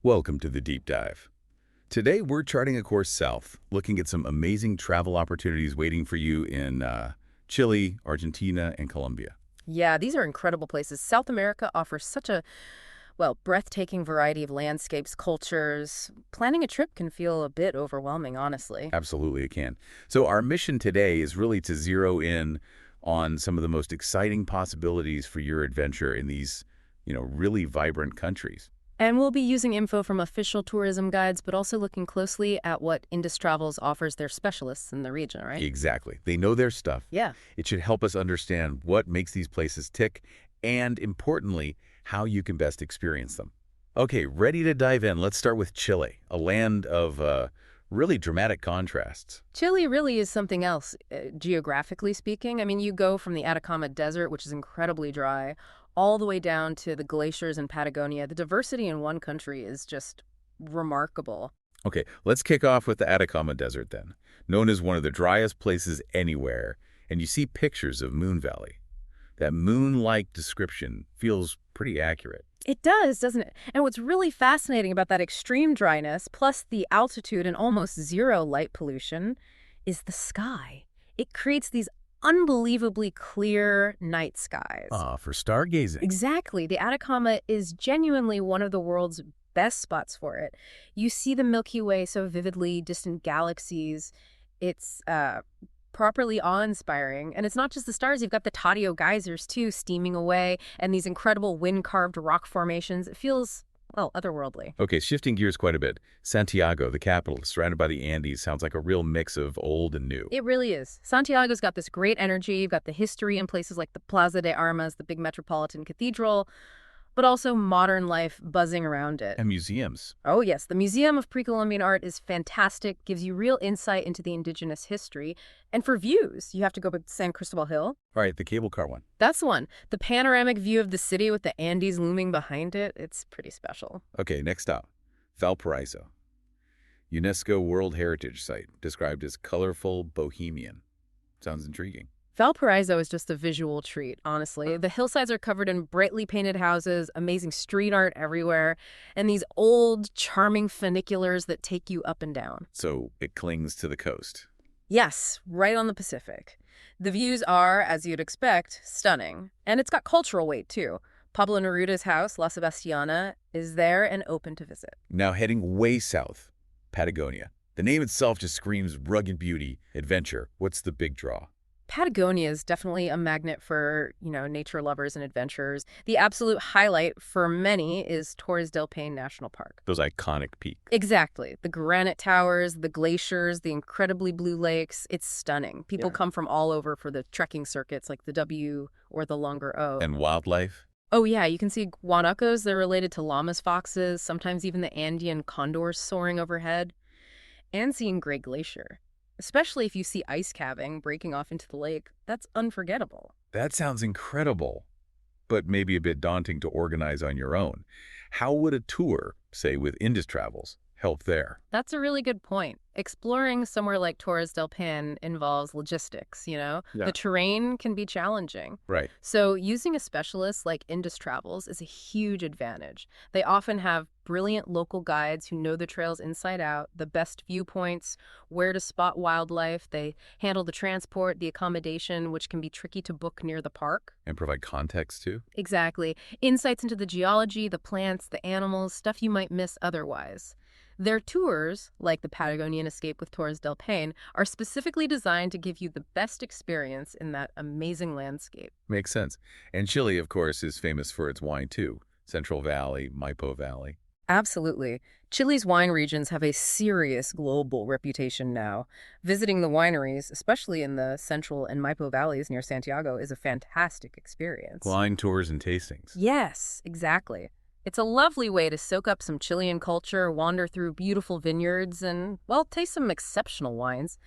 Welcome to the Deep Dive. Today, we're charting a course south, looking at some amazing travel opportunities waiting for you in Chile, Argentina, and Colombia. Yeah, these are incredible places. South America offers such a, breathtaking variety of landscapes, cultures. Planning a trip can feel a bit overwhelming, honestly. Absolutely, it can. So our mission today is really to zero in on some of the most exciting possibilities for your adventure in these, really vibrant countries. And we'll be using info from official tourism guides, but also looking closely at what Indus Travels offers their specialists in the region, right? Exactly. They know their stuff. Yeah. It should help us understand what makes these places tick and, importantly, how you can best experience them. Okay, ready to dive in. Let's start with Chile, a land of really dramatic contrasts. Chile really is something else, geographically speaking. I mean, you go from the Atacama Desert, which is incredibly dry, all the way down to the glaciers in Patagonia. The diversity in one country is just remarkable. Okay, let's kick off with the Atacama Desert then, known as one of the driest places anywhere, and you see pictures of Moon Valley. That moon-like description feels pretty accurate. It does, doesn't it? And what's really fascinating about that extreme dryness, plus the altitude and almost zero light pollution, is the sky. It creates these unbelievably clear night skies. Ah, for stargazing. Exactly. The Atacama is genuinely one of the world's best spots for it. You see the Milky Way so vividly, distant galaxies. It's properly awe-inspiring. And it's not just the stars. You've got the Tadio geysers, too, steaming away, and these incredible wind-carved rock formations. It feels, otherworldly. Okay, shifting gears quite a bit. Santiago, the capital, surrounded by the Andes, sounds like a real mix of old and new. It really is. Santiago's got this great energy. You've got the history in places like the Plaza de Armas, the big metropolitan cathedral, but also modern life buzzing around it. And museums. Oh, yes. The Museum of Pre-Columbian Art is fantastic, gives you real insight into the indigenous history. And for views, you have to go to San Cristobal Hill. All right, the cable car one. That's the one. The panoramic view of the city with the Andes looming behind it, it's pretty special. Okay, next stop. Valparaiso. UNESCO World Heritage Site, described as colorful bohemian. Sounds intriguing. Valparaiso is just a visual treat, honestly. The hillsides are covered in brightly painted houses, amazing street art everywhere, and these old, charming funiculars that take you up and down. So it clings to the coast. Yes, right on the Pacific. The views are, as you'd expect, stunning. And it's got cultural weight, too. Pablo Neruda's house, La Sebastiana, is there and open to visit. Now heading way south, Patagonia. The name itself just screams rugged beauty, adventure. What's the big draw? Patagonia is definitely a magnet for, nature lovers and adventurers. The absolute highlight for many is Torres del Paine National Park. Those iconic peaks. Exactly. The granite towers, the glaciers, the incredibly blue lakes. It's stunning. People come from all over for the trekking circuits like the W or the longer O. And wildlife? Oh, yeah. You can see guanacos. They're related to llamas, foxes, sometimes even the Andean condors soaring overhead. And seeing Great Glacier. Especially if you see ice calving breaking off into the lake, that's unforgettable. That sounds incredible, but maybe a bit daunting to organize on your own. How would a tour, say with Indus Travels, help there? That's a really good point. Exploring somewhere like Torres del Paine involves logistics, Yeah. The terrain can be challenging. Right. So using a specialist like Indus Travels is a huge advantage. They often have brilliant local guides who know the trails inside out, the best viewpoints, where to spot wildlife. They handle the transport, the accommodation, which can be tricky to book near the park. And provide context, too? Exactly. Insights into the geology, the plants, the animals, stuff you might miss otherwise. Their tours, like the Patagonian Escape with Torres del Paine, are specifically designed to give you the best experience in that amazing landscape. Makes sense. And Chile, of course, is famous for its wine, too. Central Valley, Maipo Valley. Absolutely. Chile's wine regions have a serious global reputation now. Visiting the wineries, especially in the Central and Maipo valleys near Santiago, is a fantastic experience. Wine tours and tastings. Yes, exactly. It's a lovely way to soak up some Chilean culture, wander through beautiful vineyards, and, taste some exceptional wines.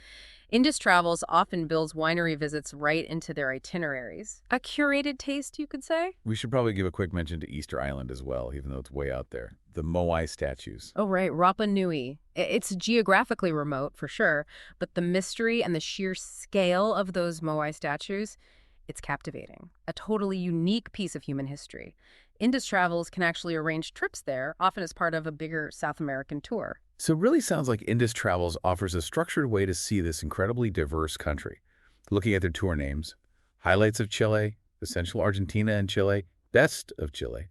Indus Travels often builds winery visits right into their itineraries. A curated taste, you could say? We should probably give a quick mention to Easter Island as well, even though it's way out there. The Moai statues. Oh, right, Rapa Nui. It's geographically remote, for sure, but the mystery and the sheer scale of those Moai statues, it's captivating. A totally unique piece of human history. Indus Travels can actually arrange trips there, often as part of a bigger South American tour. So it really sounds like Indus Travels offers a structured way to see this incredibly diverse country. Looking at their tour names, highlights of Chile, essential Argentina and Chile, best of Chile,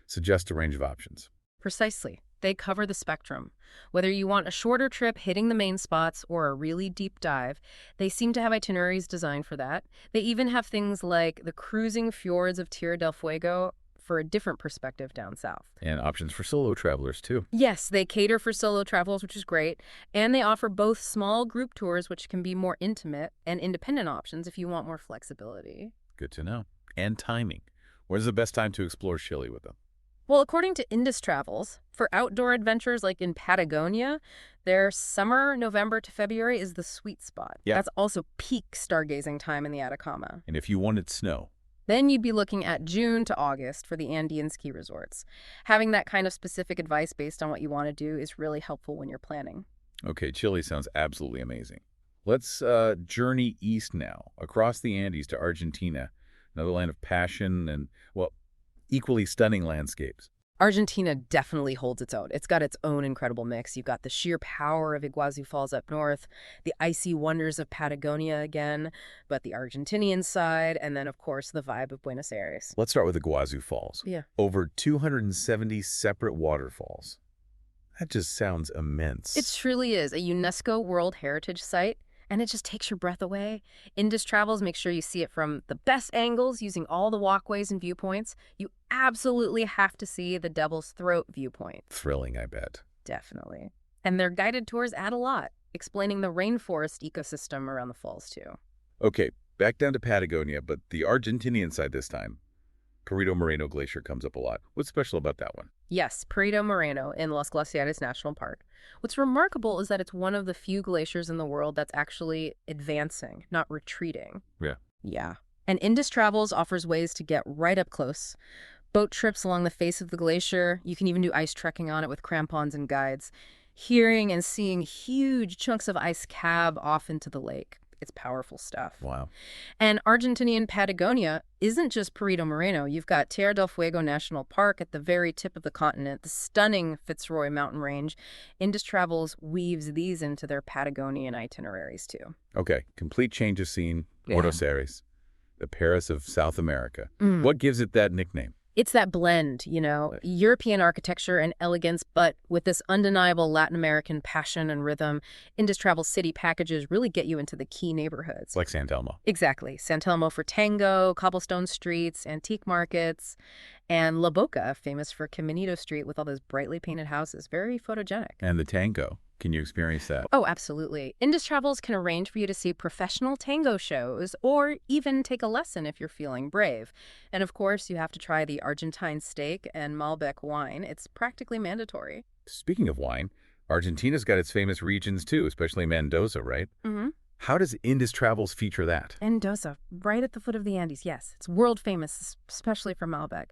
suggest a range of options. Precisely. They cover the spectrum. Whether you want a shorter trip hitting the main spots or a really deep dive, they seem to have itineraries designed for that. They even have things like the cruising fjords of Tierra del Fuego for a different perspective down south. And options for solo travelers, too. Yes, they cater for solo travelers, which is great, and they offer both small group tours, which can be more intimate, and independent options if you want more flexibility. Good to know. And timing. When's the best time to explore Chile with them? Well, according to Indus Travels, for outdoor adventures like in Patagonia, their summer, November to February, is the sweet spot. Yeah. That's also peak stargazing time in the Atacama. And if you wanted snow? Then you'd be looking at June to August for the Andean ski resorts. Having that kind of specific advice based on what you want to do is really helpful when you're planning. Okay, Chile sounds absolutely amazing. Let's journey east now, across the Andes to Argentina, another land of passion and, well, equally stunning landscapes. Argentina definitely holds its own. It's got its own incredible mix. You've got the sheer power of Iguazu Falls up north, the icy wonders of Patagonia again, but the Argentinian side, and then, of course, the vibe of Buenos Aires. Let's start with Iguazu Falls. Yeah. Over 270 separate waterfalls. That just sounds immense. It truly is a UNESCO World Heritage Site, and it just takes your breath away. Indus Travels makes sure you see it from the best angles using all the walkways and viewpoints. You absolutely have to see the Devil's Throat viewpoint. Thrilling, I bet. Definitely. And their guided tours add a lot, explaining the rainforest ecosystem around the falls, too. Okay, back down to Patagonia, but the Argentinian side this time. Perito Moreno Glacier comes up a lot. What's special about that one? Yes, Perito Moreno in Los Glaciares National Park. What's remarkable is that it's one of the few glaciers in the world that's actually advancing, not retreating. Yeah. Yeah. And Indus Travels offers ways to get right up close. Boat trips along the face of the glacier. You can even do ice trekking on it with crampons and guides. Hearing and seeing huge chunks of ice cab off into the lake. It's powerful stuff. Wow. And Argentinian Patagonia isn't just Perito Moreno. You've got Tierra del Fuego National Park at the very tip of the continent, the stunning Fitzroy mountain range. Indus Travels weaves these into their Patagonian itineraries, too. Okay, complete change of scene. Buenos Aires, the Paris of South America. Mm. What gives it that nickname? It's that blend, European architecture and elegance, but with this undeniable Latin American passion and rhythm. Indus Travel city packages really get you into the key neighborhoods. Like San Telmo. Exactly. San Telmo for tango, cobblestone streets, antique markets, and La Boca, famous for Caminito Street with all those brightly painted houses. Very photogenic. And the tango. Can you experience that? Oh, absolutely. Indus Travels can arrange for you to see professional tango shows or even take a lesson if you're feeling brave. And of course, you have to try the Argentine steak and Malbec wine. It's practically mandatory. Speaking of wine, Argentina's got its famous regions too, especially Mendoza, right? Mm-hmm. How does Indus Travels feature that? Mendoza, right at the foot of the Andes, yes. It's world famous, especially for Malbec.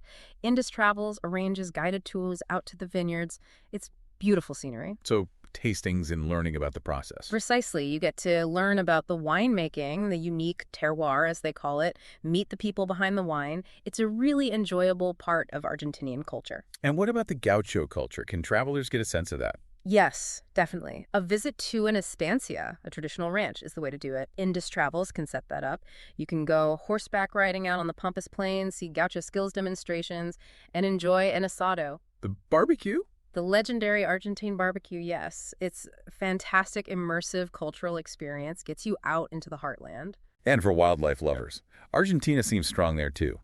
Indus Travels arranges guided tours out to the vineyards. It's beautiful scenery. So tastings and learning about the process. Precisely. You get to learn about the winemaking, the unique terroir, as they call it, meet the people behind the wine. It's a really enjoyable part of Argentinian culture. And what about the gaucho culture? Can travelers get a sense of that? Yes, definitely. A visit to an estancia, a traditional ranch, is the way to do it. Indus Travels can set that up. You can go horseback riding out on the Pampas Plains, see gaucho skills demonstrations, and enjoy an asado. The barbecue? The legendary Argentine barbecue, yes. It's a fantastic, immersive cultural experience, gets you out into the heartland. And for wildlife lovers, Argentina seems strong there too.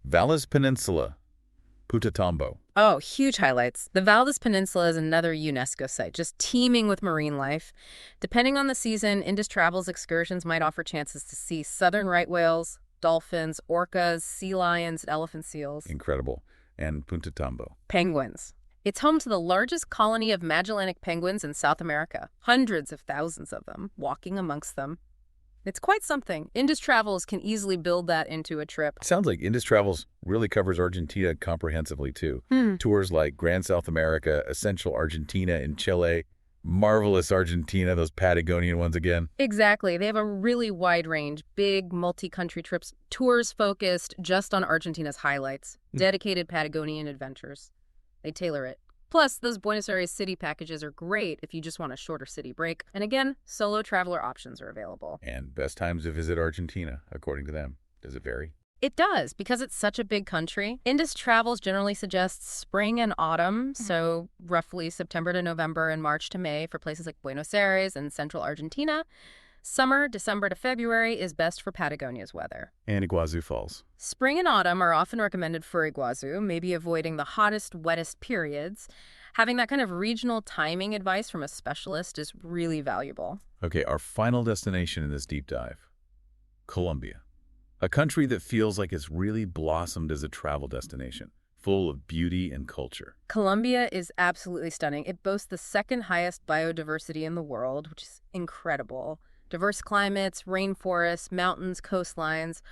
Valles Peninsula, Putatambo. Oh, huge highlights. The Valdez Peninsula is another UNESCO site, just teeming with marine life. Depending on the season, Indus Travels excursions might offer chances to see southern right whales, dolphins, orcas, sea lions, elephant seals. Incredible. And Putatambo. Penguins. It's home to the largest colony of Magellanic penguins in South America. Hundreds of thousands of them, walking amongst them. It's quite something. Indus Travels can easily build that into a trip. Sounds like Indus Travels really covers Argentina comprehensively too. Tours like Grand South America, Essential Argentina in Chile, Marvelous Argentina, those Patagonian ones again. Exactly. They have a really wide range, big multi-country trips, tours focused just on Argentina's highlights, dedicated Patagonian adventures. They tailor it. Plus, those Buenos Aires city packages are great if you just want a shorter city break. And again, solo traveler options are available. And best times to visit Argentina, according to them. Does it vary? It does, because it's such a big country. Indus Travels generally suggests spring and autumn, so roughly September to November and March to May for places like Buenos Aires and central Argentina. Summer, December to February, is best for Patagonia's weather. And Iguazu Falls. Spring and autumn are often recommended for Iguazu, maybe avoiding the hottest, wettest periods. Having that kind of regional timing advice from a specialist is really valuable. Okay, our final destination in this deep dive. Colombia. A country that feels like it's really blossomed as a travel destination, full of beauty and culture. Colombia is absolutely stunning. It boasts the second highest biodiversity in the world, which is incredible. Diverse climates, rainforests, mountains, coastlines,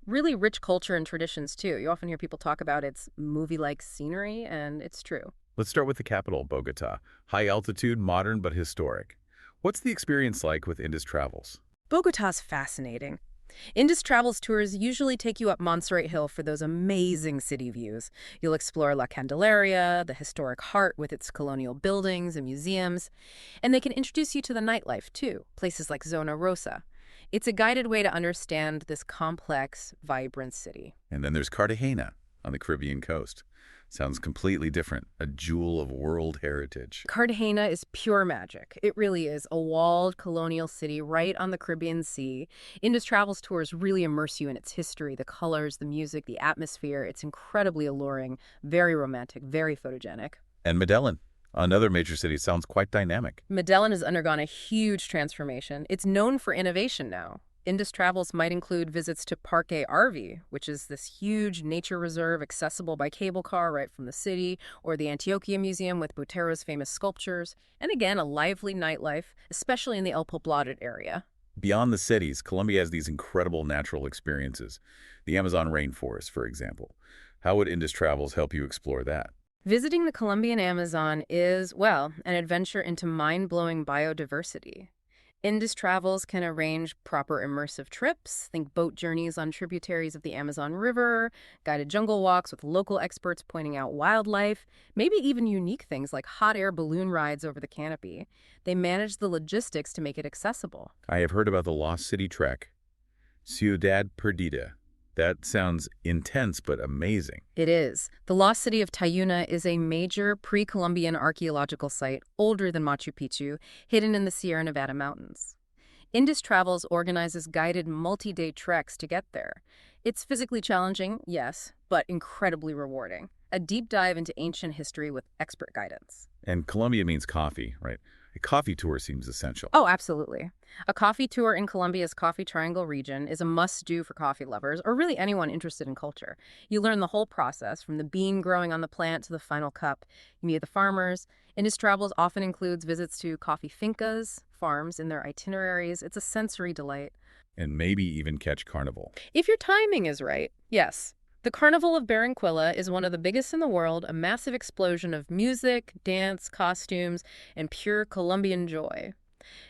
really rich culture and traditions, too. You often hear people talk about its movie-like scenery, and it's true. Let's start with the capital, Bogota. High altitude, modern but historic. What's the experience like with Indus Travels? Bogota's fascinating. Indus Travels tours usually take you up Montserrat Hill for those amazing city views. You'll explore La Candelaria, the historic heart with its colonial buildings and museums, and they can introduce you to the nightlife, too, places like Zona Rosa. It's a guided way to understand this complex, vibrant city. And then there's Cartagena on the Caribbean coast. Sounds completely different, a jewel of world heritage. Cartagena is pure magic. It really is a walled colonial city right on the Caribbean Sea. Indus Travels tours really immerse you in its history, the colors, the music, the atmosphere. It's incredibly alluring, very romantic, very photogenic. And Medellin, another major city, sounds quite dynamic. Medellin has undergone a huge transformation. It's known for innovation now. Indus Travels might include visits to Parque Arvi, which is this huge nature reserve accessible by cable car right from the city, or the Antioquia Museum with Botero's famous sculptures, and again, a lively nightlife, especially in the El Poblado area. Beyond the cities, Colombia has these incredible natural experiences. The Amazon rainforest, for example. How would Indus Travels help you explore that? Visiting the Colombian Amazon is, well, an adventure into mind-blowing biodiversity. Indus Travels can arrange proper immersive trips, think boat journeys on tributaries of the Amazon River, guided jungle walks with local experts pointing out wildlife, maybe even unique things like hot air balloon rides over the canopy. They manage the logistics to make it accessible. I have heard about the Lost City Trek, Ciudad Perdida. That sounds intense but amazing. It is. The lost city of Tayuna is a major pre-Columbian archaeological site, older than Machu Picchu, hidden in the Sierra Nevada mountains. Indus Travels organizes guided multi-day treks to get there. It's physically challenging, yes, but incredibly rewarding. A deep dive into ancient history with expert guidance. And Colombia means coffee, right? A coffee tour seems essential. Oh, absolutely. A coffee tour in Colombia's Coffee Triangle region is a must-do for coffee lovers, or really anyone interested in culture. You learn the whole process, from the bean growing on the plant to the final cup. You meet the farmers. Indus Travels often includes visits to coffee fincas, farms in their itineraries. It's a sensory delight. And maybe even catch carnival. If your timing is right, yes. The Carnival of Barranquilla is one of the biggest in the world, a massive explosion of music, dance, costumes, and pure Colombian joy.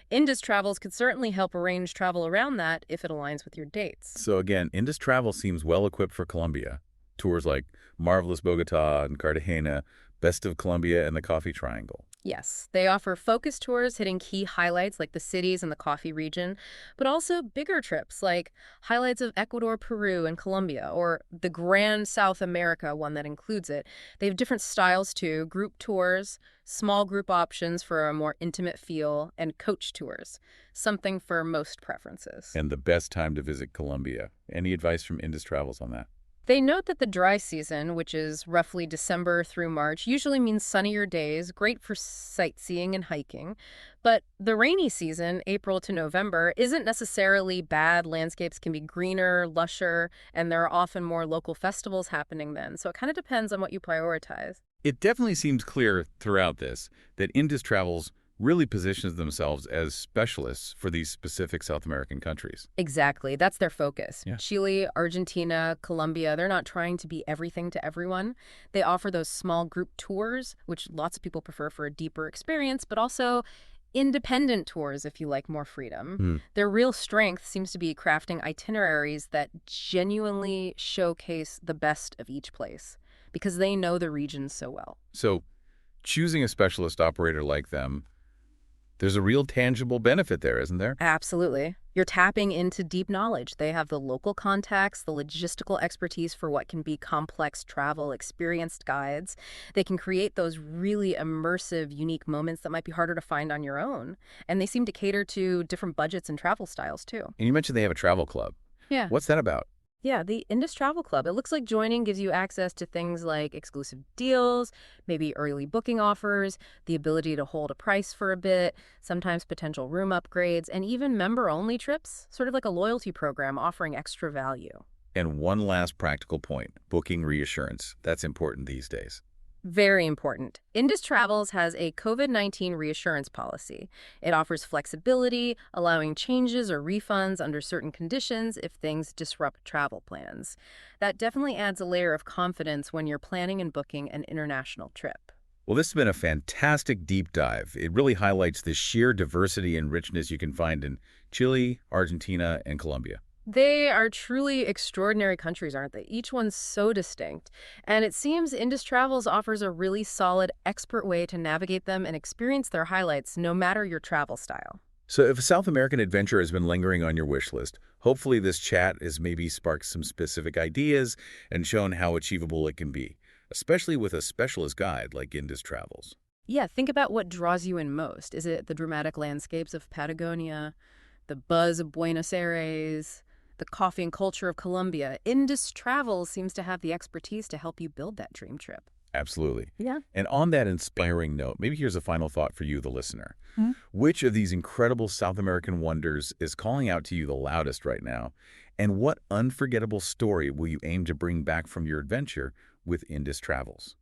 Indus Travels could certainly help arrange travel around that if it aligns with your dates. So again, Indus Travel seems well equipped for Colombia. Tours like Marvelous Bogota and Cartagena, Best of Colombia, and the Coffee Triangle. Yes, they offer focus tours hitting key highlights like the cities and the coffee region, but also bigger trips like highlights of Ecuador, Peru, and Colombia, or the Grand South America one that includes it. They have different styles too: group tours, small group options for a more intimate feel, and coach tours, something for most preferences. And the best time to visit Colombia. Any advice from Indus Travels on that? They note that the dry season, which is roughly December through March, usually means sunnier days, great for sightseeing and hiking. But the rainy season, April to November, isn't necessarily bad. Landscapes can be greener, lusher, and there are often more local festivals happening then. So it kind of depends on what you prioritize. It definitely seems clear throughout this that Indus Travels really positions themselves as specialists for these specific South American countries. Exactly. That's their focus. Yeah. Chile, Argentina, Colombia, they're not trying to be everything to everyone. They offer those small group tours, which lots of people prefer for a deeper experience, but also independent tours if you like more freedom. Hmm. Their real strength seems to be crafting itineraries that genuinely showcase the best of each place because they know the region so well. So choosing a specialist operator like them, there's a real tangible benefit there, isn't there? Absolutely. You're tapping into deep knowledge. They have the local contacts, the logistical expertise for what can be complex travel, experienced guides. They can create those really immersive, unique moments that might be harder to find on your own. And they seem to cater to different budgets and travel styles, too. And you mentioned they have a travel club. Yeah. What's that about? Yeah, the Indus Travel Club. It looks like joining gives you access to things like exclusive deals, maybe early booking offers, the ability to hold a price for a bit, sometimes potential room upgrades, and even member-only trips, sort of like a loyalty program offering extra value. And one last practical point, booking reassurance. That's important these days. Very important. Indus Travels has a COVID-19 reassurance policy. It offers flexibility, allowing changes or refunds under certain conditions if things disrupt travel plans. That definitely adds a layer of confidence when you're planning and booking an international trip. Well, this has been a fantastic deep dive. It really highlights the sheer diversity and richness you can find in Chile, Argentina, and Colombia. They are truly extraordinary countries, aren't they? Each one's so distinct. And it seems Indus Travels offers a really solid, expert way to navigate them and experience their highlights, no matter your travel style. So if a South American adventure has been lingering on your wish list, hopefully this chat has maybe sparked some specific ideas and shown how achievable it can be, especially with a specialist guide like Indus Travels. Yeah, think about what draws you in most. Is it the dramatic landscapes of Patagonia, the buzz of Buenos Aires, the coffee and culture of Colombia? Indus Travels seems to have the expertise to help you build that dream trip. Absolutely. Yeah. And on that inspiring note, maybe here's a final thought for you, the listener. Hmm? Which of these incredible South American wonders is calling out to you the loudest right now? And what unforgettable story will you aim to bring back from your adventure with Indus Travels?